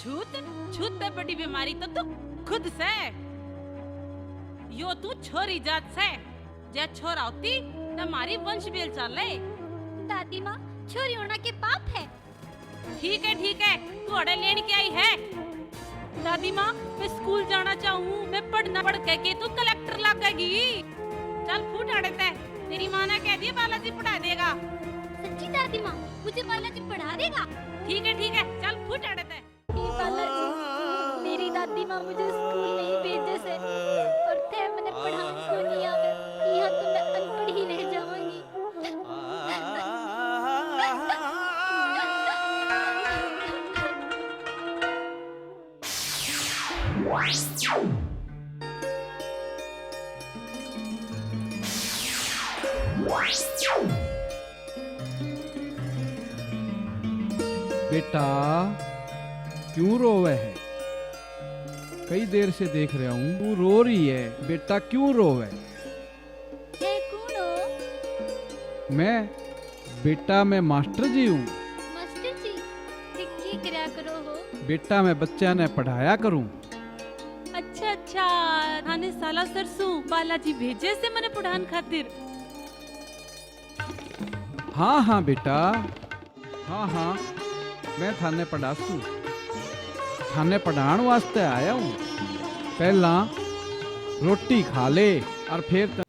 छूत? छूत से बड़ी बीमारी तो तू खुद से। यो तू छोरी जात से, जे छोरा होती तो हमारी वंश बेल चले। दादी माँ, छोरी होना के पाप है। ठीक है, तू अड़े लेने के आई है। दादी माँ, मैं स्कूल जाना चाहूँ, मैं पढ़ना पढ़ के तू कलेक्टर लगेगी। चल फूट अड़े ते, तेरी माँ ने कह दिया बालाजी पढ़ा देगा। सच्ची दादी माँ मुझे बालाजी पढ़ा देगा? ठीक है चल फुट अड़ते। हे बालाजी, मेरी दादी माँ मुझे स्कूल नहीं भेजे से और थे मैंने पढ़ाने क्यों नहीं आवे, यहाँ तो मैं अनपढ़ ही रह जाऊंगी। बेटा क्यों रोवे है? कई देर से देख रहा हूँ तू रो रही है। बेटा क्यों रोवे? हे कौन हो? मैं बेटा मैं मास्टर जी हूँ। मास्टर जी की करया करो हो? बेटा मैं बच्चा ने पढ़ाया करूँ। अच्छा थाने साला सरसों बालाजी भेजे से मैंने पढ़ान खातिर। हाँ बेटा, हाँ मैं थाने पढ़ासू। थाने पढ़ाण वास्ते आया हूँ। पहला रोटी खा ले और फिर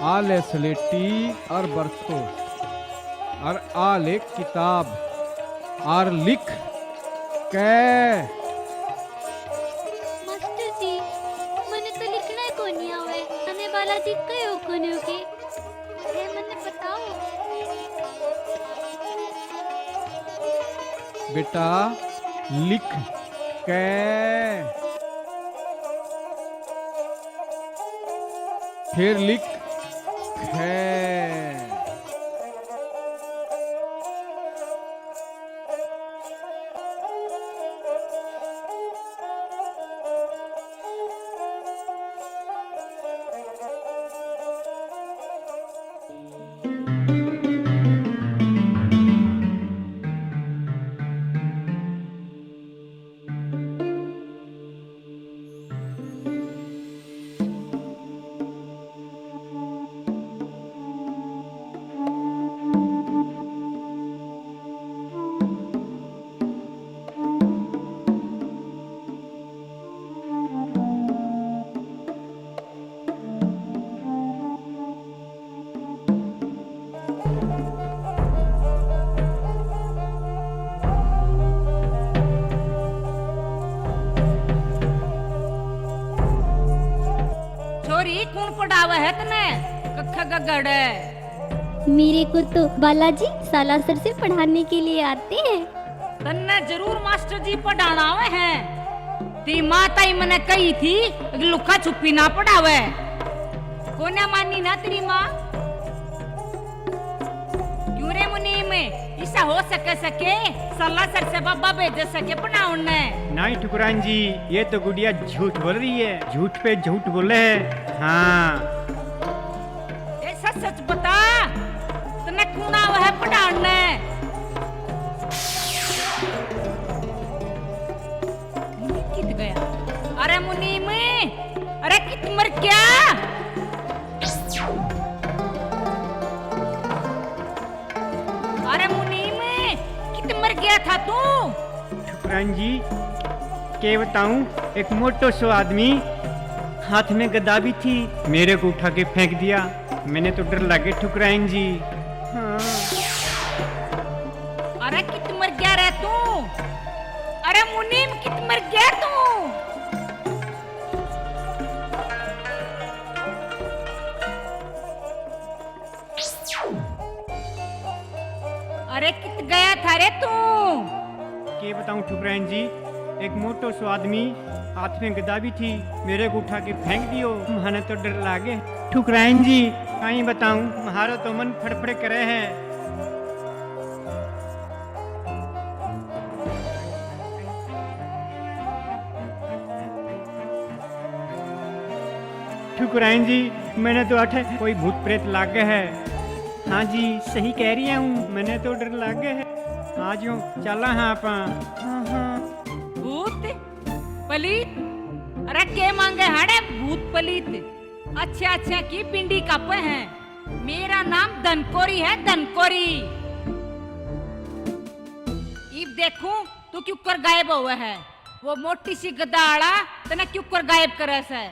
आले स्लेटी और बरतो और आले किताब और लिख के। मास्टर जी मैंने तो लिखना को नहीं आवे, हमें बालाजी कयो कोने के हे मैंने बताओ। बेटा लिख के फिर लिख है। कौन पढ़ावा है तने? कक्खा गगड़ है। मेरे को तो बालाजी सालासर से पढ़ाने के लिए आते हैं। तन्ने जरूर मास्टर जी पढ़ाना आवे हैं। ती माता ही मने कही थी लुका छुपी ना पढ़ावे। कोने मानी ना तेरी माँ? क्यों रे मुनीम ऐसा हो सके सालासर से बाबा भेज सके पढ़ाने? नहीं ठुकरान जी, ये तो गुड़िया झूठ बोल रही है। झूठ पे झूठ बोले है। हाँ ऐसा सच बता, तने कौन आवा है पढ़ाने? कित गया? अरे मुनीम, अरे कित मर क्या? अरे मुनीम, कित मर गया था तू? ठुकरान जी के बताऊं, एक मोटो सो आदमी हाथ में गदा भी थी, मेरे को उठा के फेंक दिया। मैंने तो डर लगे ठुकराइन जी। हाँ। अरे कित मर गया रे तू? अरे मुनीम कित मर गया तू? अरे कित गया था रे तू? के बताऊं ठुकराइन जी, एक मोटो सो आदमी हाथ में गदा भी थी, मेरे को उठा के फेंक दियो। माने तो डर लागे ठुकराइन जी, कहीं बताऊं, महारो तो मन फड़फड़ करे है। ठुकराइन जी, मैंने तो अठे कोई भूत प्रेत लागे है। हाँ जी, सही कह रही हूँ, मैंने तो डर लागे है। आज यूं चला हाँ आप। हाँ। भूत पलीत, अरे के मांगे हड़े भूत पलीत। अच्छा अच्छा की पिंडी कप है। मेरा नाम धनकोरी है, धनकोरी। इब देखूं तू क्यों कर गायब हुआ है? वो मोटी सी गदाड़ा तने क्यों कर गायब करे से?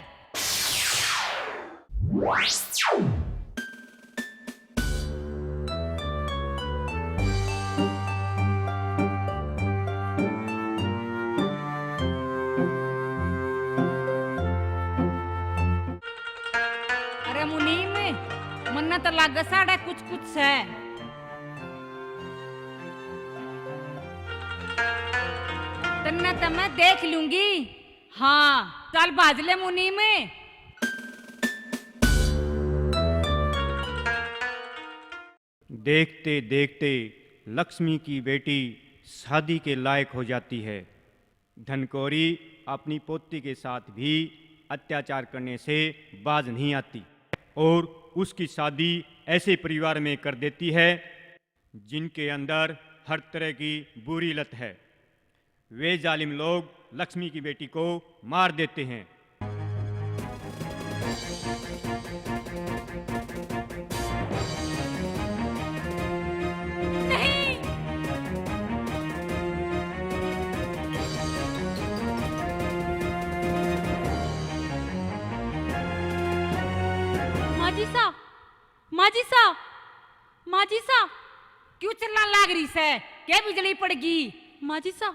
अरे मुनीम, मन्ना तो लाग साड़ा कुछ कुछ है। तन्ना तो मैं देख लूंगी। हाँ चल बाज ले मुनीम। देखते देखते लक्ष्मी की बेटी शादी के लायक हो जाती है। धनकोरी अपनी पोती के साथ भी अत्याचार करने से बाज नहीं आती और उसकी शादी ऐसे परिवार में कर देती है जिनके अंदर हर तरह की बुरी लत है। वे जालिम लोग लक्ष्मी की बेटी को मार देते हैं। माजी सा, क्यों चिल्ला लाग रही से? क्या बिजली पड़गी? माजी सा,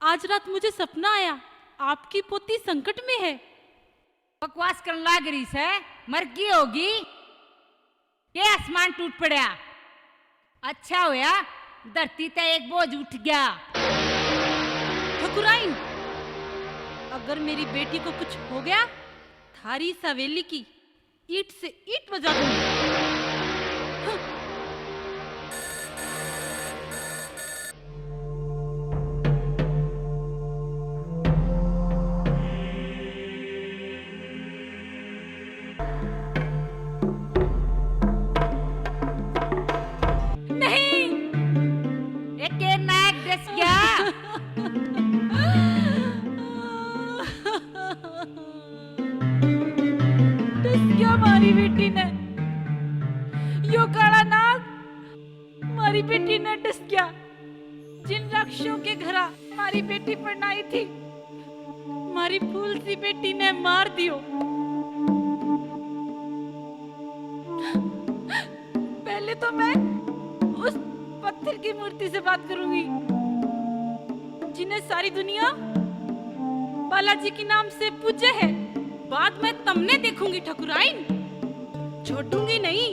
आज रात मुझे सपना आया, आपकी पोती संकट में है। बकवास करने लाग रही से? मर गई होगी। ये आसमान टूट पड़ा। अच्छा होया धरती ते एक बोझ उठ गया। ठकुराइन, अगर मेरी बेटी को कुछ हो गया, थारी सवेली की ईट से ईट बजा दूंगी। मारी बेटी ने यो काला नाग मारी बेटी ने डस गया। जिन राक्षसों के घरा मारी बेटी पढ़नाई थी, मारी फूल सी बेटी ने मार दियो। पहले तो मैं उस पत्थर की मूर्ति से बात करूंगी जिन्हें सारी दुनिया बालाजी के नाम से पूजे है। बाद में तुमने देखूंगी ठकुराइन, छोड़ूंगी नहीं।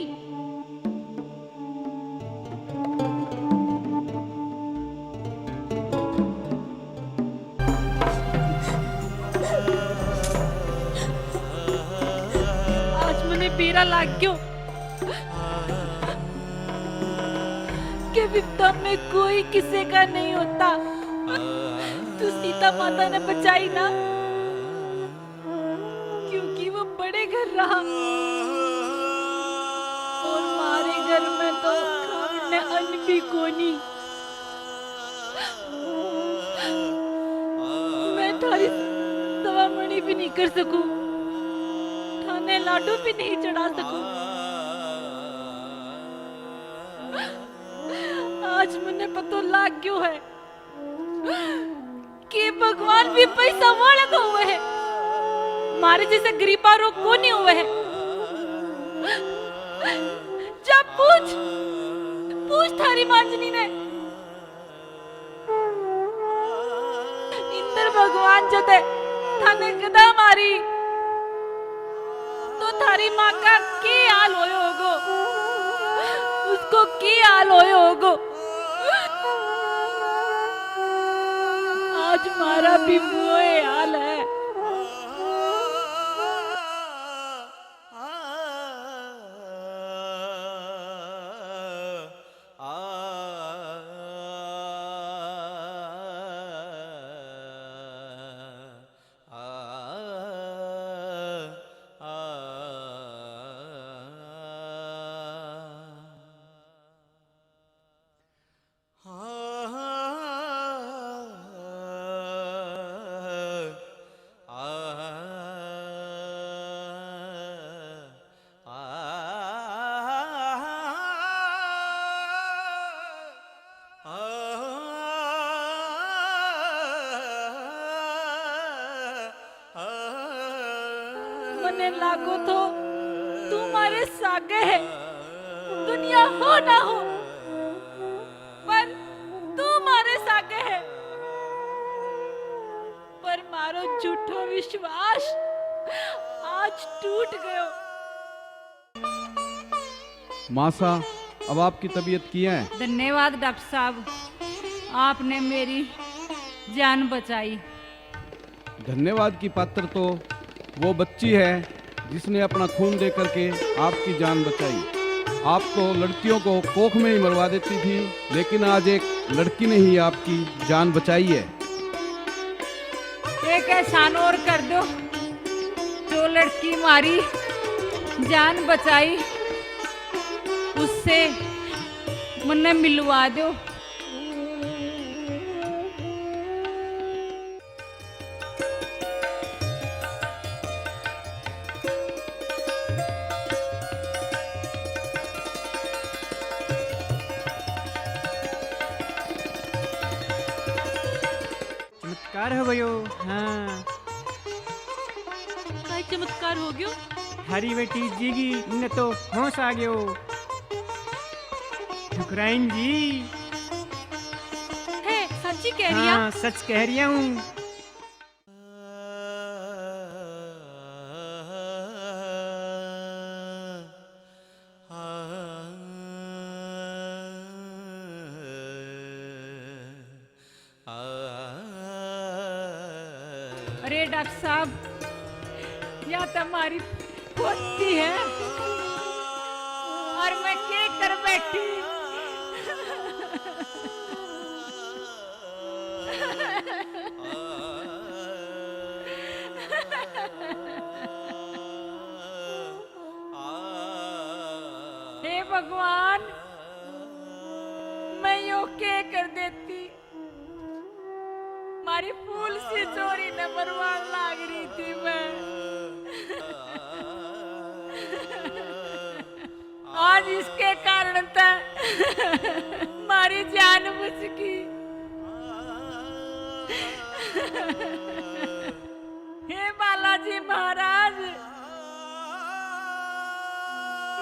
आज मैंने बेरा लाग गयो कि विपदा में कोई किसी का नहीं होता। तू सीता माता ने बचाई ना, क्योंकि वो बड़े घर रहा और हमारे घर में तो खाने अन्न भी कोनी। मैं थारी दवामणी भी नहीं कर सकूं, थाने लाडू भी नहीं चढ़ा सकूं। आज मुझे पता लाग क्यों है कि भगवान भी पैसा वाला को हुए है, मारे जैसे गरीबारों को नहीं हुए है। जब पूछ थारी मांजनी ने, इंद्र भगवान जदे थाने गदा मारी तो थारी माँ का के हाल होयो होगो, उसको के हाल होयो होगो। आज मारा भी वो हाल है। मने लागो तो तुम्हारे सागे है, दुनिया हो ना हो, पर तुम्हारे सागे है। पर मारो झूठो विश्वास आज टूट गयो। मासा, अब आपकी तबीयत किया है? धन्यवाद डॉक्टर साहब, आपने मेरी जान बचाई। धन्यवाद की पात्र तो वो बच्ची है जिसने अपना खून दे करके आपकी जान बचाई। आप तो लड़कियों को कोख में ही मरवा देती थी, लेकिन आज एक लड़की ने ही आपकी जान बचाई है। एक एहसान और कर दो, जो लड़की मारी जान बचाई उससे मुन्ने मिलवा दो। चमत्कार हो गयो। हाँ, काय चमत्कार हो गयो? थारी बेटी जीगी न तो होश आ गयो। ठुकराइन जी। है सच्ची कह रही हाँ, सच कह रही हूँ। अरे डॉक्टर साहब, या तुम्हारी पोती है और मैं क्या कर बैठी। हे भगवान, मैं यो क्या कर देती। मारी फूल सी चोरी न मरवान लाग रही थी मैं। आज इसके कारण था मारी जान बच गई। हे बालाजी महाराज,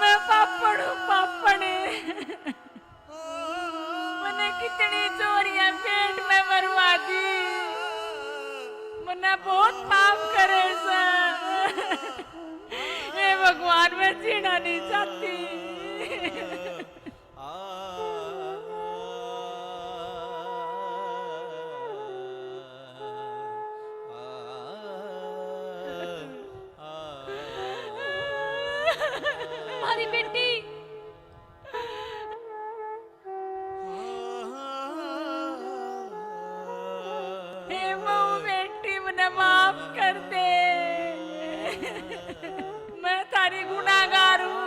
मैं पापड़ हूँ, पापड़। मैंने कितनी चोरियां पेट में मरवा दी। मैंने बहुत पाप करे सर। हे भगवान, मैं जीना नहीं चाहती। हमारी बेटी हे मऊ बेटी, मुझे माफ कर दे। मैं तारी गुनाहगार हूँ।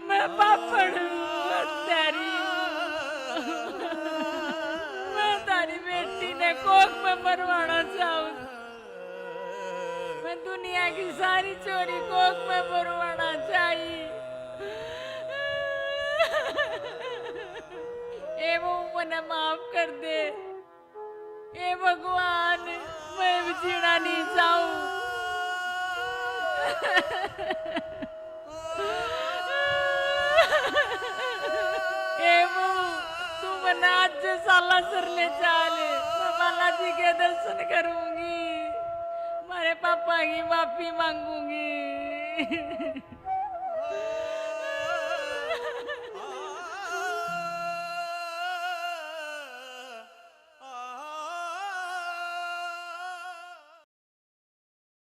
मैं पापड़ हूँ तेरी। मैं तारी बेटी ने कोख में मरवाना चाहूँ। मैं दुनिया की सारी चोरी कोख में मरवाना चाहिए। ए वो मुझे माफ कर दे। ए भगवान, मैं भी जीना नहीं चाहूँ। ए वो, तू मना आज साला सर ले चाले। मैं बालाजी के दर्शन करूंगी, मारे पापा की माफी मांगूंगी।